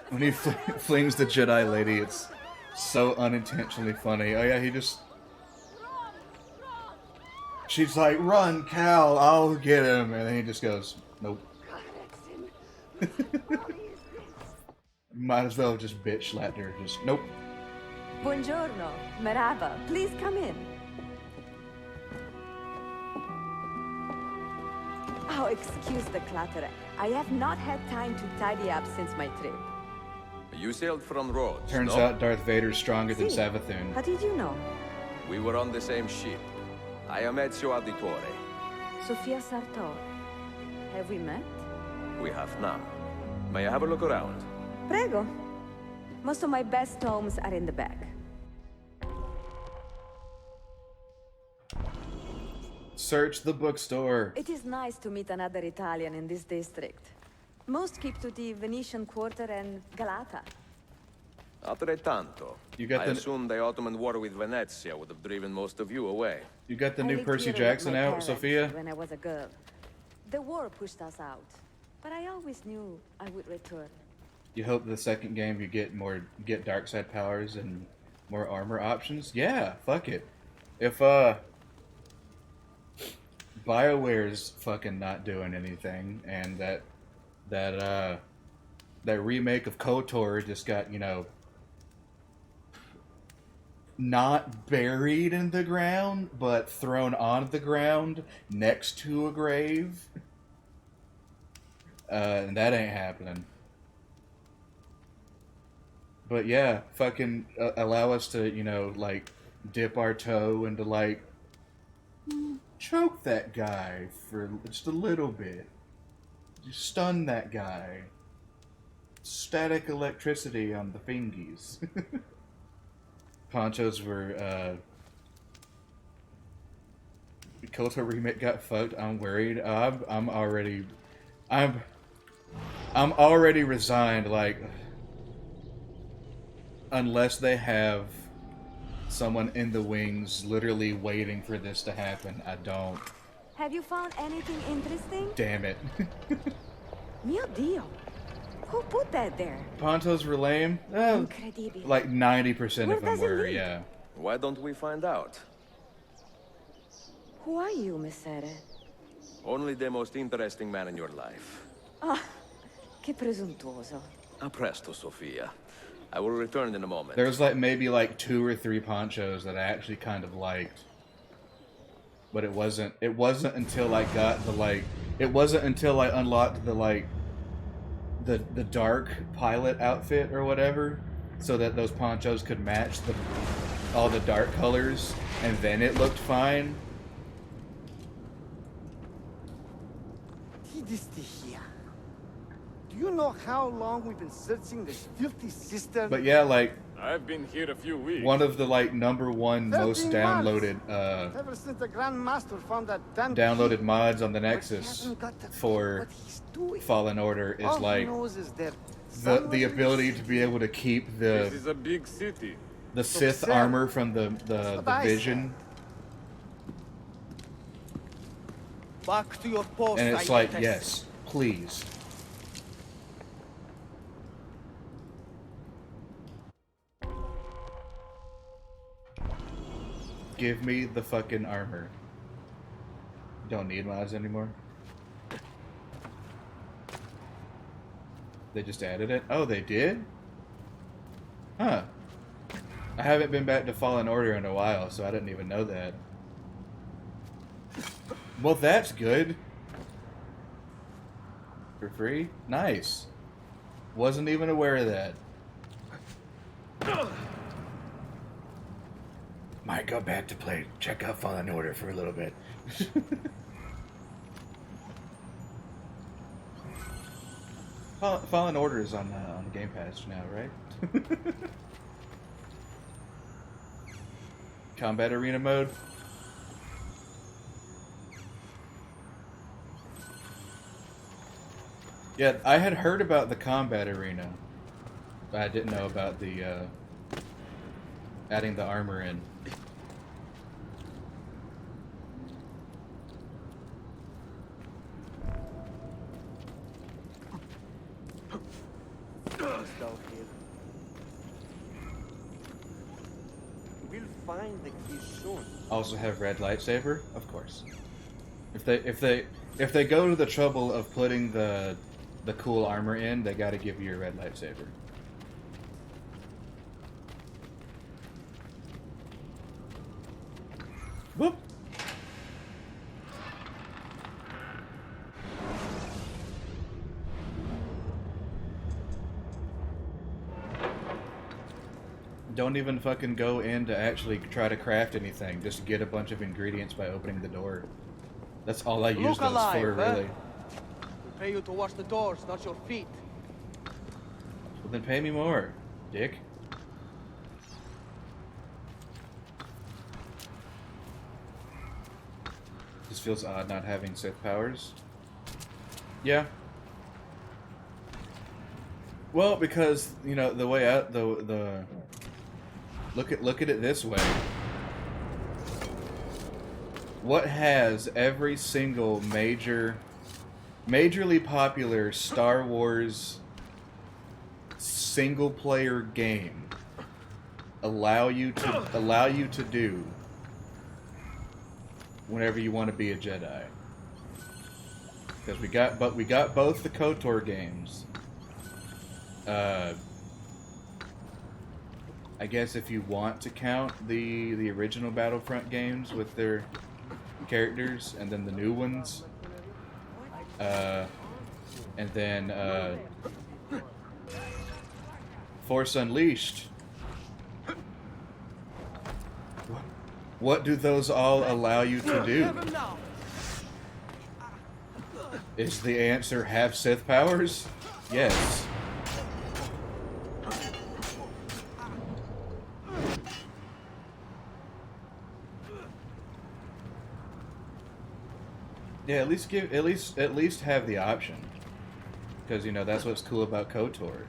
When he flings the Jedi lady, it's so unintentionally funny. Oh yeah, he just... She's like, run, Cal, I'll get him. And then he just goes, nope. Might as well have just bitch slapped her. Just, nope. Buongiorno, merhaba. Please come in. Oh, excuse the clutter. I have not had time to tidy up since my trip. You sailed from Rhodes, Turns no? out Darth Vader's stronger than See, Savathun. how did you know? We were on the same ship. I am Ezio Auditore. Sofia Sartor. Have we met? We have now. May I have a look around? Prego. Most of my best tomes are in the back. Search the bookstore. It is nice to meet another Italian in this district. Most keep to the Venetian Quarter and Galata. Altrettanto. You got I the- assume the Ottoman war with Venezia would have driven most of you away. You got the I new lived Percy here with Jackson my out, parents Sophia? when I was a girl. The war pushed us out, but I always knew I would return. You hope the second game you get dark side powers and more armor options? Yeah, fuck it. If BioWare's fucking not doing anything, and that remake of KOTOR just got, you know, not buried in the ground, but thrown on the ground next to a grave. And that ain't happening. But yeah, fucking allow us to, you know, like, dip our toe into, like, choke that guy for just a little bit. Just stun that guy. Static electricity on the fingies. Ponchos were, KOTOR remake got fucked. I'm worried. I'm already resigned. Like, unless they have someone in the wings literally waiting for this to happen, I don't. Have you found anything interesting? Damn it. Mio Dio. Who put that there? Pontos were lame? Incredibile. Like 90% Where of them does it were, lead? yeah. Why don't we find out? Who are you, Messere? Only the most interesting man in your life. Ah, che presuntuoso. A presto, Sophia. I will return in a moment. There's like maybe like 2 or 3 ponchos that I actually kind of liked. But it wasn't until I got the like, it wasn't until I unlocked the like, the dark pilot outfit or whatever, so that those ponchos could match all the dark colors, and then it looked fine. here. Do you know how long we've been searching this filthy cistern? But yeah, like, I've been here a few weeks. one of the like #1 most 13 downloaded Ever since the Grand Master found that damn downloaded key. mods on the But he Nexus hasn't got to for what he's doing. Fallen Order is All he like knows is that the somewhere ability in to be able to keep This the is a big city. Sith Sam, armor from the what I Vision, back to your post. and it's I like, detest. yes, please. Give me the fucking armor. Don't need mods anymore. They just added it? Oh, they did? Huh. I haven't been back to Fallen Order in a while, so I didn't even know that. Well, that's good. For free? Nice. Wasn't even aware of that. Might go back to check out Fallen Order for a little bit. Fallen Order is on Game Pass now, right? Combat Arena mode. Yeah, I had heard about the Combat Arena, but I didn't know about the adding the armor in. out here. We'll find the key soon. Also have red lightsaber, of course. If they go to the trouble of putting the cool armor in, they got to give you a red lightsaber. Whoop. Don't even fucking go in to actually try to craft anything. Just get a bunch of ingredients by opening the door. That's all I use Look those alive, for, huh? really. We pay you to wash the doors, not your feet. Well, then pay me more, dick. This feels odd not having Sith powers. Yeah. Well, because you know the way out the look at it this way. What has every single majorly popular Star Wars single player game allow you to do whenever you want to be a Jedi? Because we got both the KOTOR games. I guess if you want to count the original Battlefront games with their characters, and then the new ones, and then Force Unleashed. What do those all allow you to do? Is the answer have Sith powers? Yes. Yeah, at least have the option, because you know that's what's cool about KOTOR,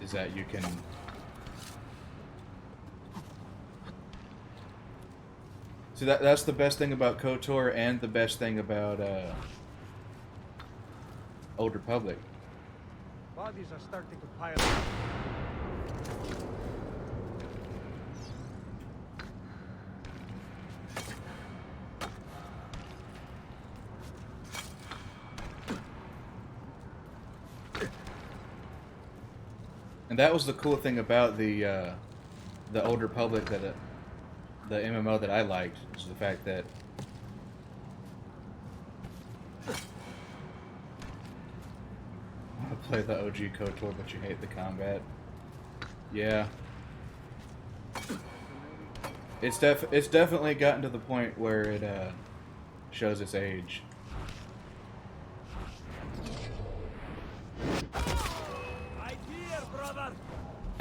is that you can. So that's the best thing about KOTOR, and the best thing about Old Republic. Bodies are starting to pile up. And that was the cool thing about the Old Republic, that the MMO that I liked, is the fact that I play the OG KOTOR, but you hate the combat. Yeah, it's definitely gotten to the point where it shows its age.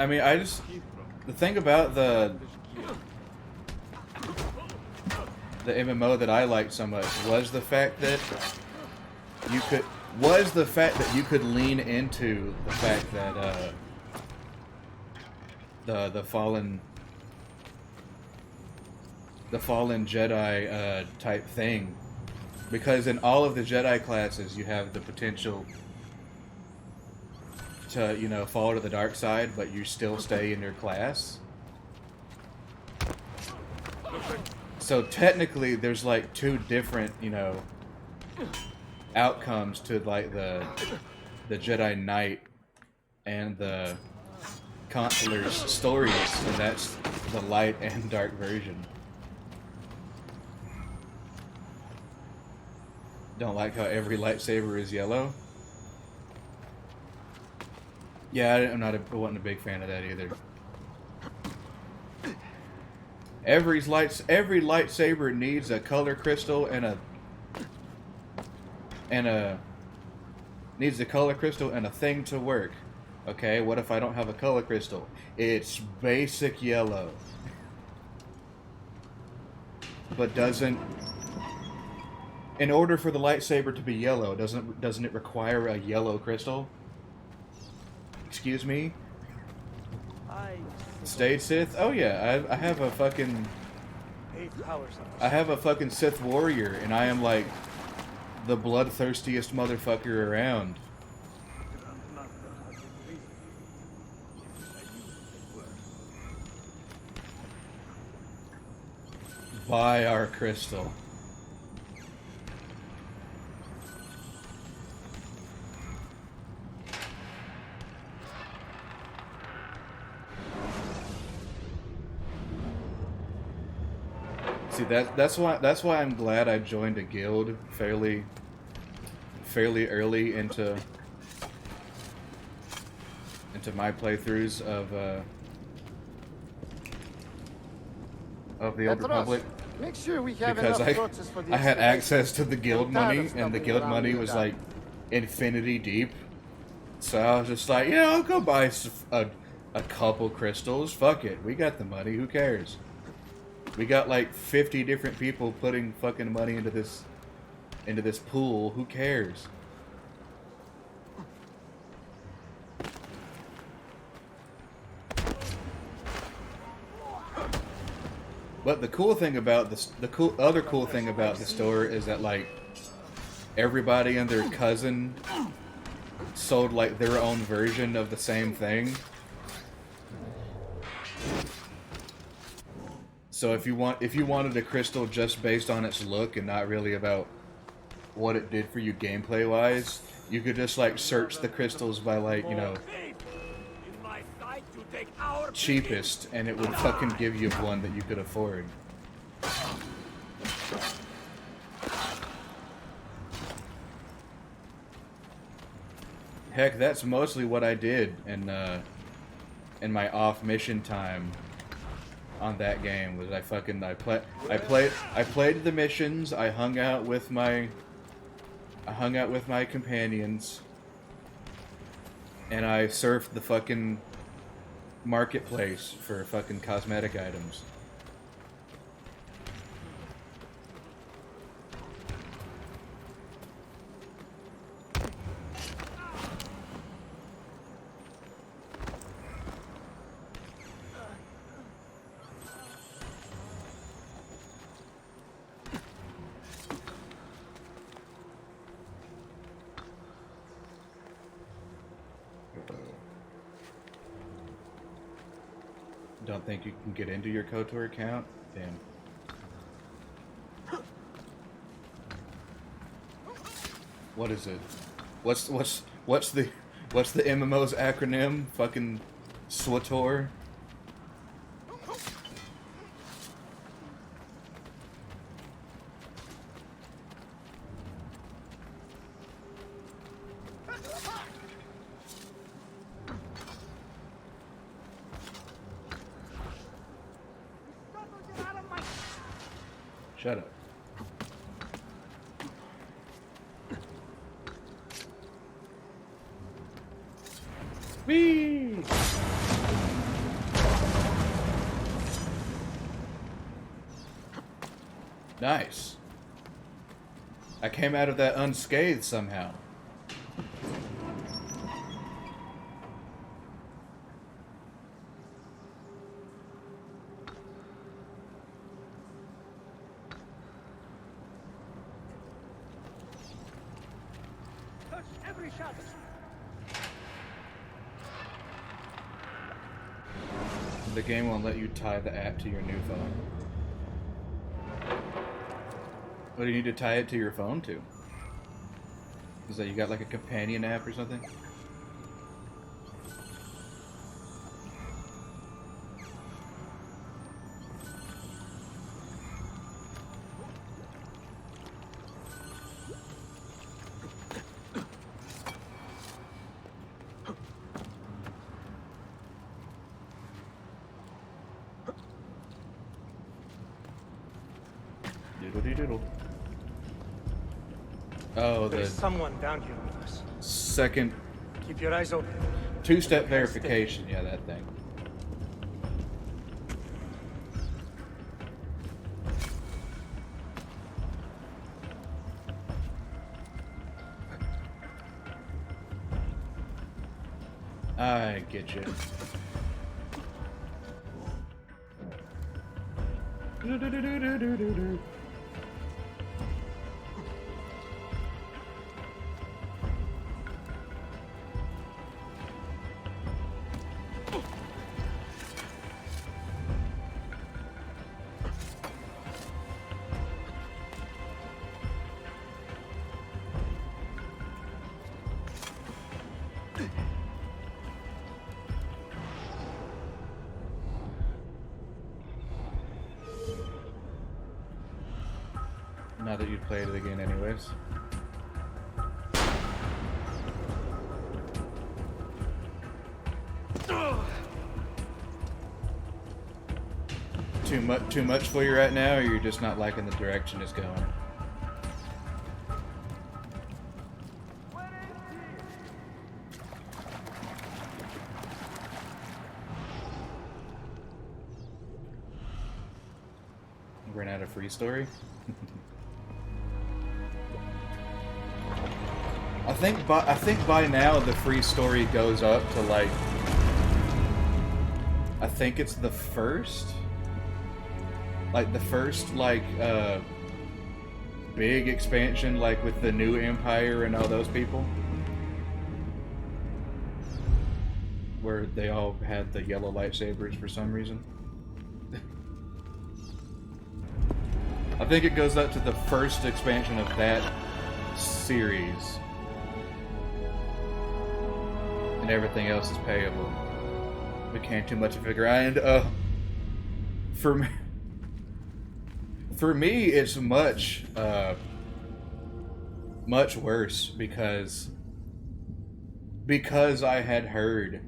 I mean, the thing about the MMO that I liked so much was the fact that you could lean into the fact that the fallen Jedi type thing, because in all of the Jedi classes you have the potential to, you know, fall to the dark side, but you still stay in your class. So technically there's like two different, you know, outcomes to like the Jedi Knight and the Consular's stories, and that's the light and dark version. Don't like how every lightsaber is yellow? Yeah, I wasn't a big fan of that either. Every lightsaber needs a color crystal and a thing to work. Okay, what if I don't have a color crystal? It's basic yellow. But in order for the lightsaber to be yellow, doesn't it require a yellow crystal? Excuse me? Stage Sith? Oh yeah, I have a fucking Sith warrior, and I am like the bloodthirstiest motherfucker around. buy our crystal. See, that's why I'm glad I joined a guild fairly early into my playthroughs of the Old Petros, Republic, make sure we have because enough torches for the I had excavation. access to the guild money, and the stumbling guild around money in the was dark. like infinity deep. So I was just like, yeah, I'll go buy a couple crystals. Fuck it, we got the money. Who cares? We got like 50 different people putting fucking money into this pool. Who cares? But the cool thing about this, other cool thing about the store is that like everybody and their cousin sold like their own version of the same thing. So if you wanted a crystal just based on its look and not really about what it did for you gameplay wise, you could just like search the crystals by like, you know, cheapest, and it would fucking give you one that you could afford. Heck, that's mostly what I did in my off mission time on that game. Was I played the missions. I hung out with my companions, and I surfed the fucking marketplace for fucking cosmetic items. Don't think you can get into your KOTOR account? Damn. What is it? What's the MMO's acronym? Fucking SWTOR? Shut up. Whee! Nice. I came out of that unscathed somehow. Touch every shot. The game won't let you tie the app to your new phone. What do you need to tie it to your phone to? Is that you got like a companion app or something? Diddle-dee-diddle. Oh, There's the someone down here with us. second Keep your eyes open. two-step verification. Yeah, that thing. I get you. Do-do-do-do-do-do-do. that you'd played it again anyways. Too much for you right now, or you're just not liking the direction it's going? Ran out of free story. I think by now the free story goes up to like, I think it's the first, like big expansion, like with the new Empire and all those people, where they all had the yellow lightsabers for some reason. I think it goes up to the first expansion of that series. And everything else is payable. Became too much to figure out. And, for me, it's much worse because I had heard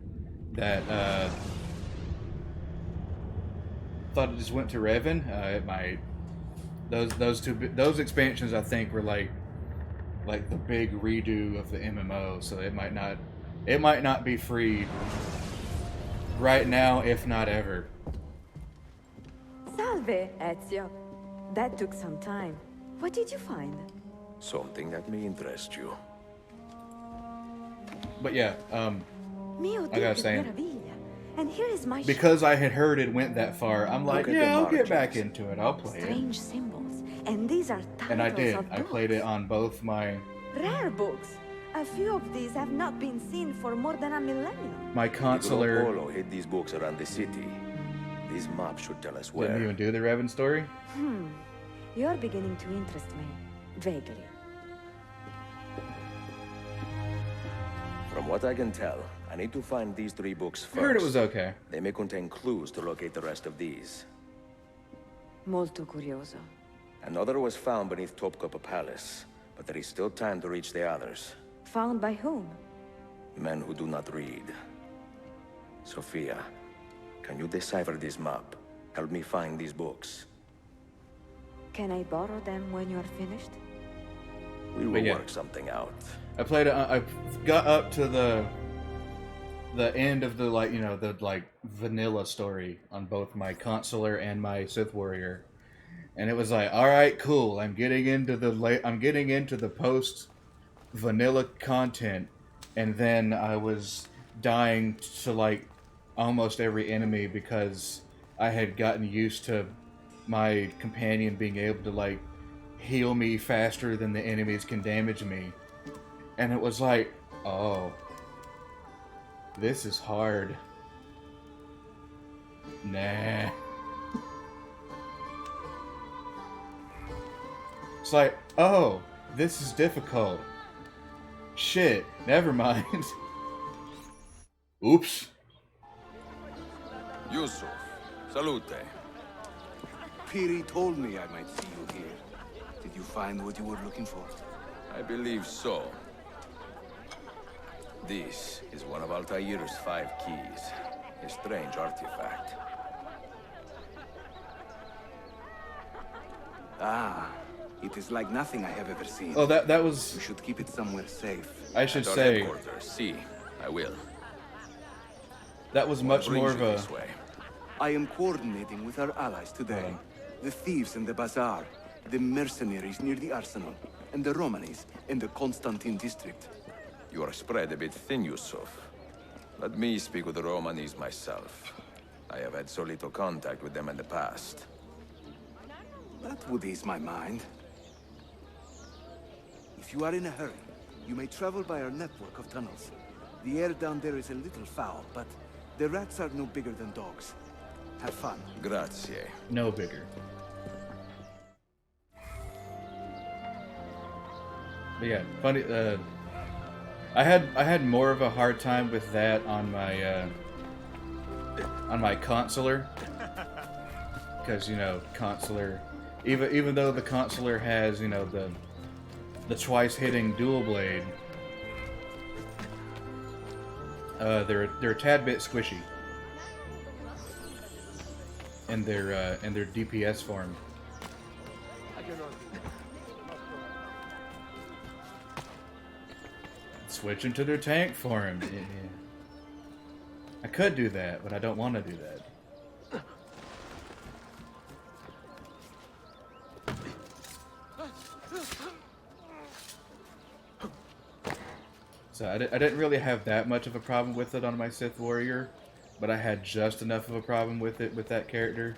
that, thought it just went to Revan. It might. Those expansions, I think, were like the big redo of the MMO, so it might not be free right now, if not ever. Salve, Ezio. That took some time. What did you find? Something that may interest you. But yeah, Mio I gotta Dio say, Meraviglia. And here is my because I had heard it went that far, I'm like, Look at yeah, the I'll get back margins. into it. I'll play it. strange symbols. And these are titles And I did. of I books. played it on both my Rare books. A few of these have not been seen for more than a millennium. consular. Polo hid these books around the city. These maps should tell us Didn't where. even do the Revan story. You're beginning to interest me. Vaguely. From what I can tell, I need to find these 3 books first. I heard it was okay. They may contain clues to locate the rest of these. Molto curioso. Another was found beneath Topkapi Palace, but there is still time to reach the others. Found by whom? Men who do not read. Sophia, can you decipher this map? Help me find these books. Can I borrow them when you're finished? We will But yeah. work something out. I played it. I got up to the end of the the vanilla story on both my consular and my Sith warrior, and it was like, all right, cool. I'm getting into the post vanilla content, and then I was dying to like almost every enemy because I had gotten used to my companion being able to like heal me faster than the enemies can damage me. And it was like, oh, this is hard. Nah. It's like, oh, this is difficult. Shit, never mind. Oops. Yusuf, salute. Piri told me I might see you here. Did you find what you were looking for? I believe so. This is one of Altair's 5 keys. A strange artifact. Ah, it is like nothing I have ever seen. Oh, that was. We should keep it somewhere safe. I should At our say headquarters. See, I will. that was much What brings more of you a. this way? I am coordinating with our allies today. The thieves in the bazaar, the mercenaries near the arsenal, and the Romanis in the Constantine district. You are spread a bit thin, Yusuf. Let me speak with the Romanis myself. I have had so little contact with them in the past. That would ease my mind. If you are in a hurry, you may travel by our network of tunnels. The air down there is a little foul, but the rats are no bigger than dogs. Have fun. Grazie. No bigger. But yeah, funny. I had more of a hard time with that on my consular, because consular even though the consular has, you know, the twice hitting dual blade, they're a tad bit squishy in their DPS form. Switch into their tank form. Yeah. I could do that, but I don't want to do that. So I didn't really have that much of a problem with it on my Sith Warrior, but I had just enough of a problem with it with that character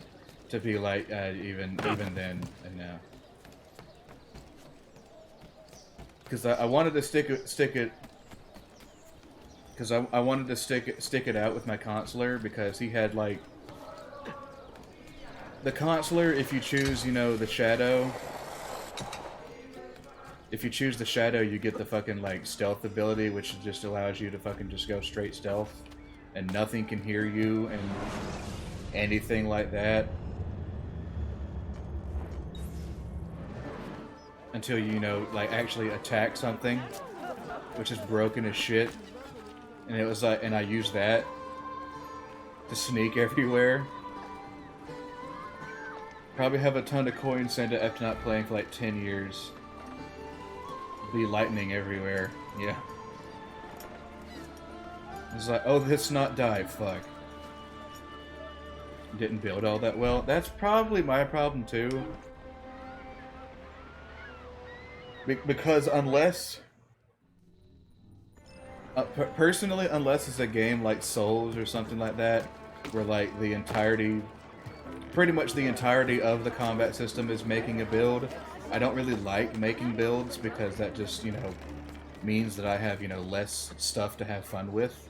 to be like even then and now. Because I wanted to stick it. Because I wanted to stick it out with my consular, because he had like the consular. If you choose, you know, the shadow. If you choose the shadow, you get the fucking like stealth ability, which just allows you to fucking just go straight stealth, and nothing can hear you and anything like that until you know, like, actually attack something, which is broken as shit. And it was like, and I used that to sneak everywhere. Probably have a ton of coins sent after not playing for like 10 years. Be lightning everywhere. Yeah. It's like, oh, this not die. Fuck. Didn't build all that well. That's probably my problem too. Because unless... personally, unless it's a game like Souls or something like that, where like the entirety... pretty much the entirety of the combat system is making a build, I don't really like making builds, because that just, you know, means that I have, you know, less stuff to have fun with.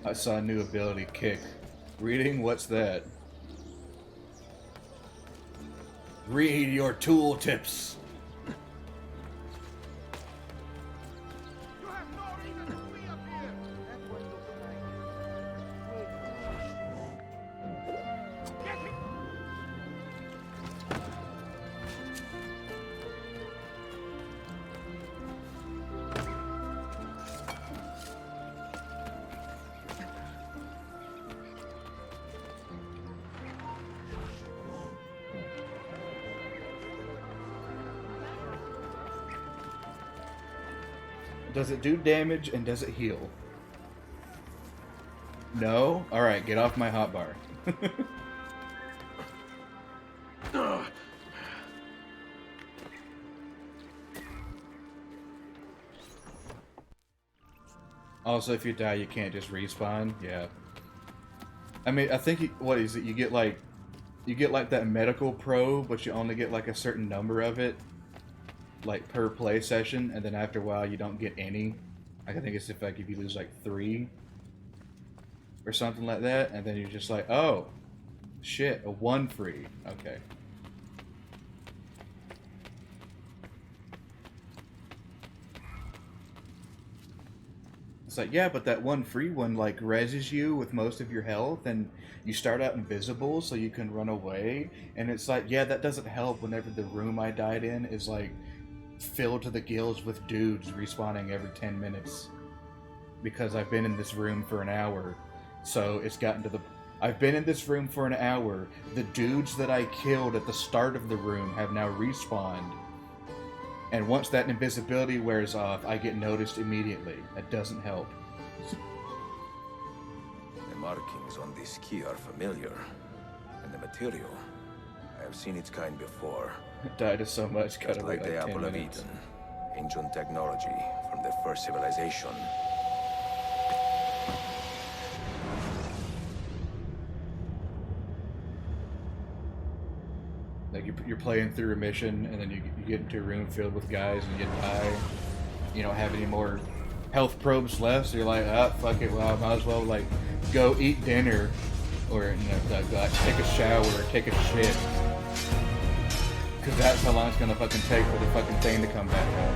I saw a new ability, Kick. Reading? What's that? Read your tooltips. You have no reason to be up here. That's what you're saying. Get me. Does it do damage, and does it heal? No? Alright, get off my hotbar. Also, if you die, you can't just respawn. Yeah. I mean, I think, what is it? You get like that medical probe, but you only get like a certain number of it, like per play session, and then after a while you don't get any. Like, I think it's if you lose like 3 or something like that, and then you're just like, oh shit, a 1 free. Okay. It's like, yeah, but that 1 free one like reses you with most of your health, and you start out invisible so you can run away, and it's like, yeah, that doesn't help whenever the room I died in is like filled to the gills with dudes respawning every 10 minutes. Because I've been in this room for an hour, so it's gotten to the... I've been in this room for an hour. The dudes that I killed at the start of the room have now respawned. And once that invisibility wears off, I get noticed immediately. That doesn't help. The markings on this key are familiar. And the material, I have seen its kind before. Died of so much, cut Just away like the 10 Apple of minutes. Eden. Ancient technology from the first civilization. Like, you're playing through a mission, and then you get into a room filled with guys, and you die. You don't have any more health probes left, so you're like, ah, fuck it, well, I might as well, like, go eat dinner or take a shower or take a shit. Because that's how long it's gonna fucking take for the fucking thing to come back out.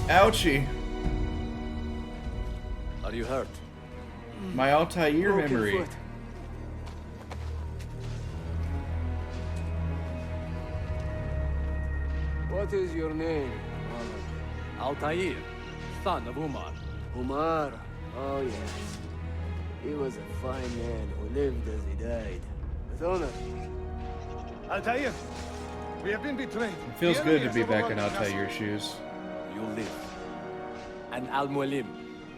Ouchie! Are you hurt? My Altair Broken memory. foot. What is your name? Altair, son of Umar. Umar? Oh yes. He was a fine man who lived as he died. With honor. Altair, we have been betrayed. It feels good to be back in Altair's shoes. You live. And Al-Mualim,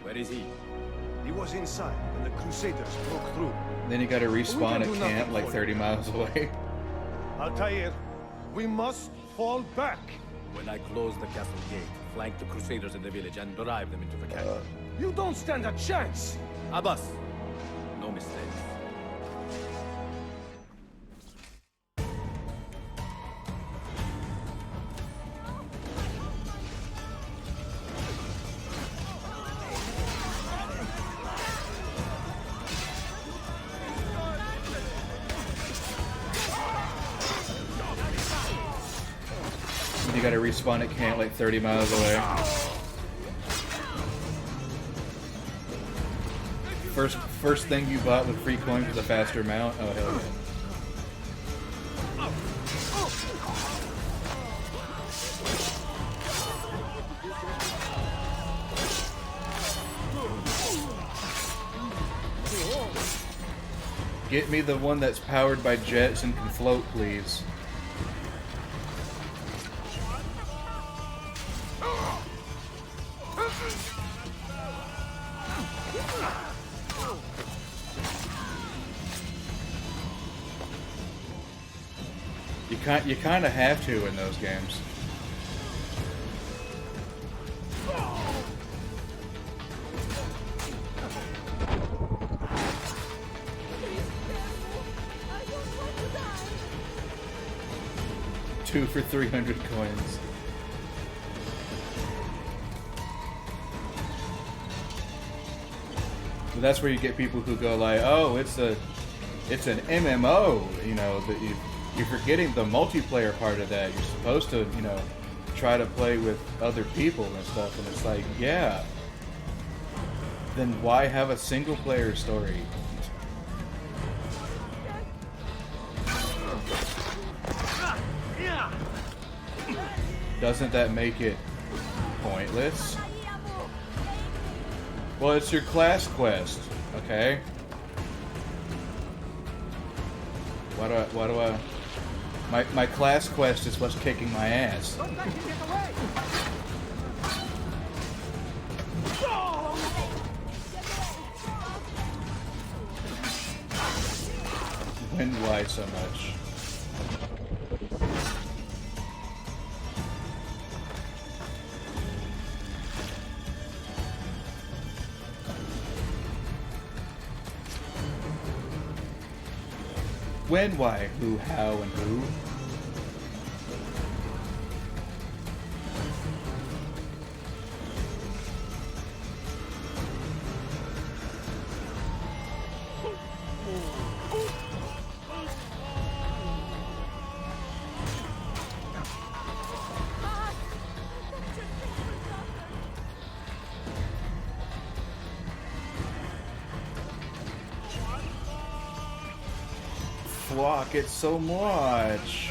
where is he? He was inside when the Crusaders broke through. Then you gotta respawn can at do nothing camp like for 30 miles away. Altair, we must fall back. When I close the castle gate, flank the Crusaders in the village and drive them into the camp. You don't stand a chance. Abbas, no mistakes. You gotta respawn at camp like 30 miles away. First thing you bought with free coins was a faster mount. Oh hell yeah. Get me the one that's powered by jets and can float, please. You kind of have to in those games. Two for 300 coins. But that's where you get people who go like, oh, it's an MMO, you know, that you're forgetting the multiplayer part of that. You're supposed to, you know, try to play with other people and stuff, and it's like, yeah. Then why have a single player story? Doesn't that make it pointless? Well, it's your class quest, okay? Why do I... My class quest is what's kicking my ass. Don't let him get away! When why so much? When, why, who, how, and who? Flock it so much.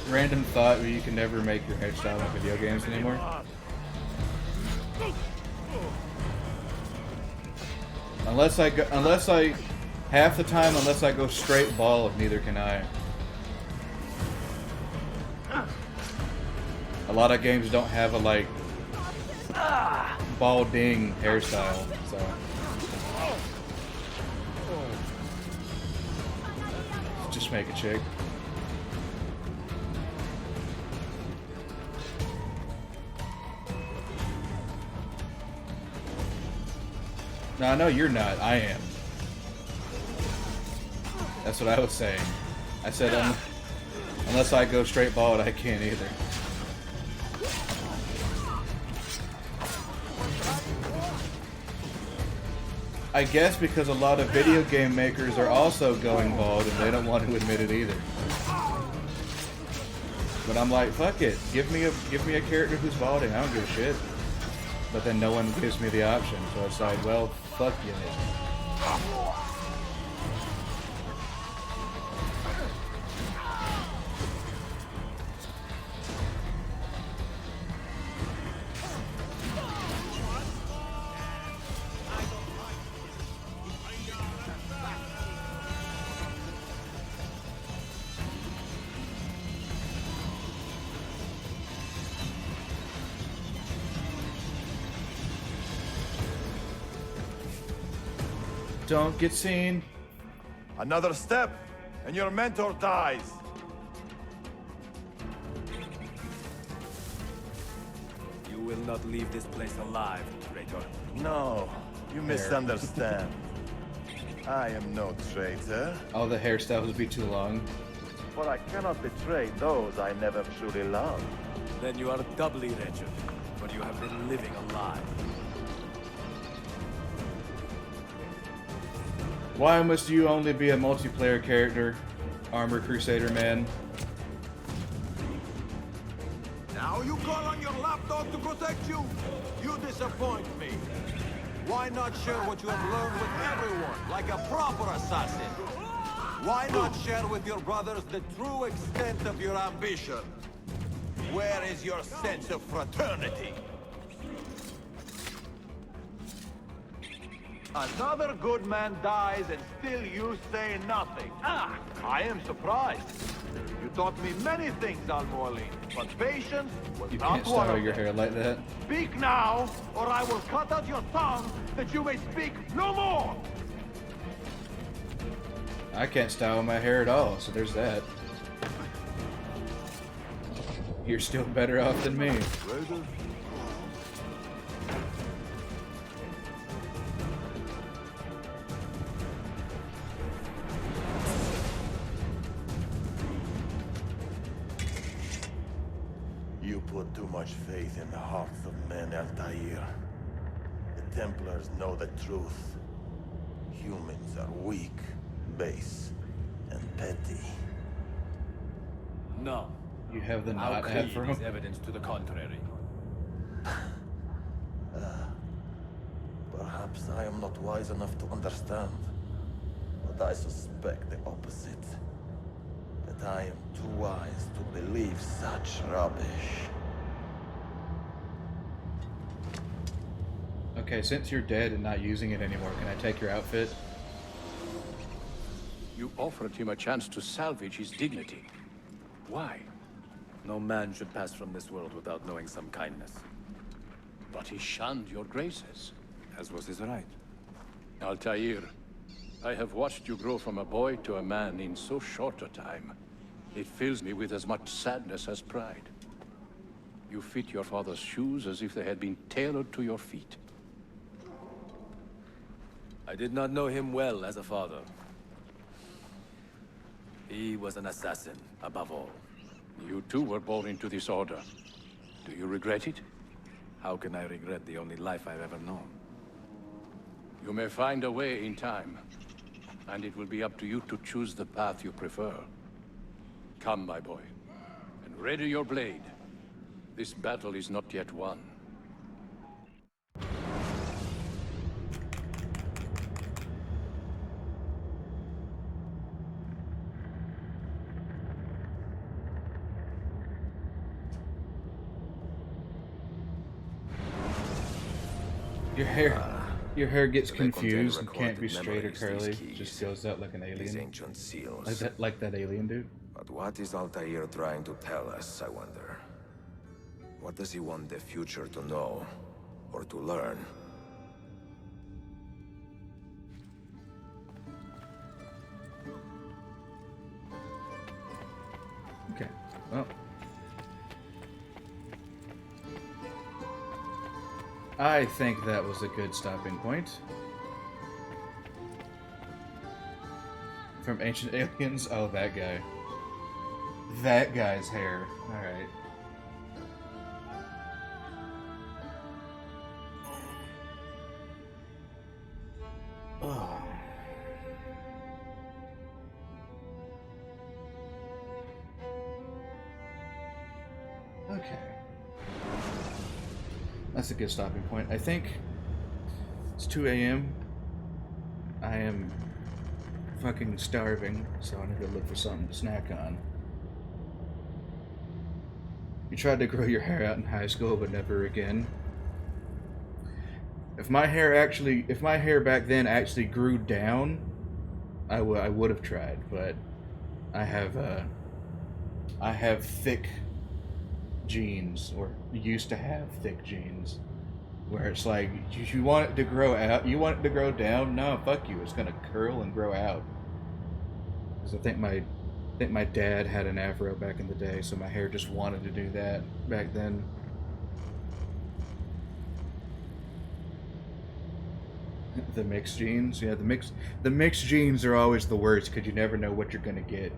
Random thought, but you can never make your hairstyle in video games anymore. Unless I half the time, unless I go straight bald, neither can I. A lot of games don't have a like balding hairstyle, so just make a chick. No, I know you're not. I am. That's what I was saying. I said unless I go straight bald, I can't either. I guess because a lot of video game makers are also going bald and they don't want to admit it either. But I'm like, fuck it. Give me a character who's balding. I don't give a shit. But then no one gives me the option, so it's like, well, fuck you. Don't get seen. Another step, and your mentor dies. You will not leave this place alive, traitor. No, you misunderstand. I am no traitor, All the hairstyles would be too long. but I cannot betray those I never truly loved. Then you are doubly wretched, for you have been living a lie. Why must you only be a multiplayer character, Armor Crusader man? Now you call on your lapdog to protect you? You disappoint me. Why not share what you have learned with everyone, like a proper assassin? Why not share with your brothers the true extent of your ambition? Where is your sense of fraternity? Another good man dies and still you say nothing. Ah, I am surprised. You taught me many things, Al-Mualim, but patience was You not can't one style of your them. hair like that. Speak now, or I will cut out your tongue that you may speak no more! I can't style my hair at all, so there's that. You're still better off than me. You put too much faith in the hearts of men, Altair. The Templars know the truth. Humans are weak, base, and petty. No. You have the Our knot creed afro. is evidence to the contrary. Perhaps I am not wise enough to understand, but I suspect the opposite. That I am too wise to believe such rubbish. Okay, since you're dead and not using it anymore, can I take your outfit? You offered him a chance to salvage his dignity. Why? No man should pass from this world without knowing some kindness. But he shunned your graces. As was his right. Altair, I have watched you grow from a boy to a man in so short a time. It fills me with as much sadness as pride. You fit your father's shoes as if they had been tailored to your feet. I did not know him well as a father. He was an assassin, above all. You too were born into this order. Do you regret it? How can I regret the only life I've ever known? You may find a way in time, and it will be up to you to choose the path you prefer. Come, my boy, and ready your blade. This battle is not yet won. Your hair. Your hair gets They contain confused and can't be recorded straight or memories, these curly. keys, Just goes out like an these alien. ancient seals. Like that alien dude. But what is Altair trying to tell us, I wonder? What does he want the future to know? Or to learn? Okay. Well. I think that was a good stopping point. From Ancient Aliens? Oh, that guy. That guy's hair. Alright. Oh. Okay. That's a good stopping point. I think it's 2 a.m. I am fucking starving, so I need to look for something to snack on. You tried to grow your hair out in high school, but never again. If my hair back then actually grew down, I would have tried, but I have thick genes, or used to have thick genes, where it's like, you want it to grow out, you want it to grow down, no, fuck you, it's gonna curl and grow out. Because I think my dad had an afro back in the day, so my hair just wanted to do that back then. The mixed genes, yeah, the mixed genes are always the worst because you never know what you're gonna get.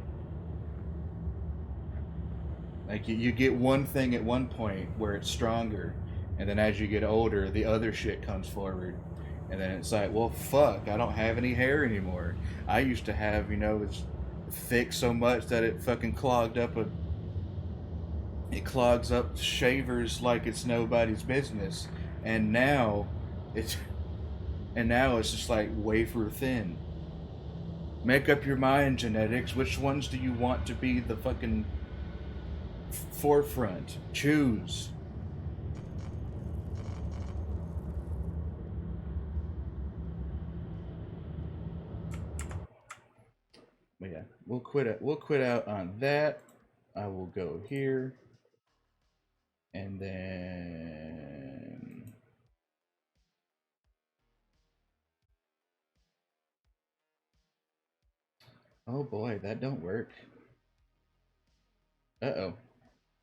Like you get one thing at one point where it's stronger, and then as you get older, the other shit comes forward, and then it's like, well, fuck, I don't have any hair anymore. I used to have, it's thick so much that it fucking clogged up it clogs up shavers like it's nobody's business, and now it's just like wafer thin. Make up your mind, genetics. Which ones do you want to be the fucking forefront? Choose. But yeah, we'll quit out on that. I will go here, and then oh boy, that don't work. Uh-oh.